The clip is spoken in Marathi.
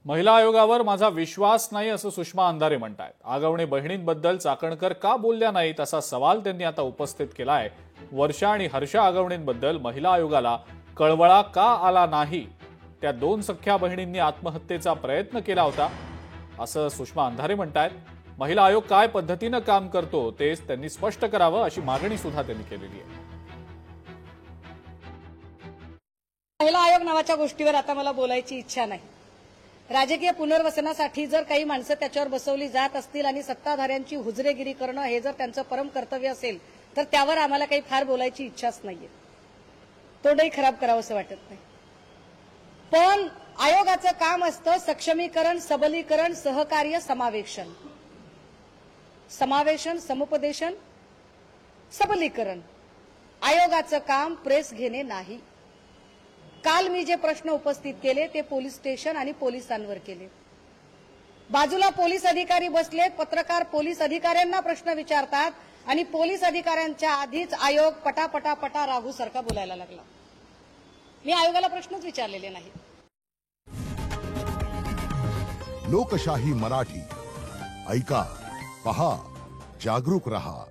महिला आयोगावर माझा विश्वास नाही असं सुषमा अंधारे म्हणतात। आगवणे बहिणींबद्दल चाकणकर का बोलल्या नाहीत असा सवाल त्यांनी आता उपस्थित केलाय। वर्षा आणि हर्षा आगवणेंबद्दल महिला आयोगाला कळवळा का आला नाही? त्या दोन सख्या बहिणींनी आत्महत्येचा प्रयत्न केला होता असं सुषमा अंधारे म्हणतात। महिला आयोग काय पद्धतीने काम करतो तेच त्यांनी स्पष्ट करावं अशी मागणी सुद्धा त्यांनी केलेली आहे। महिला आयोग नावाच्या गोष्टीवर आता मला बोलायची इच्छा नाही। राजकीय पुनर्वसनासाठी जर काही माणसं त्याच्यावर बसवली जात असतील आणि सत्ताधाऱ्यांची हुजरेगिरी करणं हे जर त्यांचं परम कर्तव्य असेल तर त्यावर आम्हाला काही फार बोलायची इच्छाच नाहीये, तोंडही खराब करावंसं वाटत नाही। पण आयोगाचं काम असतं सक्षमीकरण, सबलीकरण, सहकार्य, समावेशन, समुपदेशन, सबलीकरण। आयोगाचं काम प्रेस घेणे नाही। काल मी जे प्रश्न उपस्थित केले ते पोलीस स्टेशन आणि पोलिसांवर केले। बाजूला पोलीस अधिकारी बसलेत, पत्रकार पोलीस अधिकाऱ्यांना प्रश्न विचारतात आणि पोलीस अधिकाऱ्यांच्या आधीच आयोग पटा राघूसारखा बोलायला लागला। मी आयोगाला प्रश्नच विचारलेले नाही। लोकशाही मराठी ऐका, पहा, जागरूक रहा।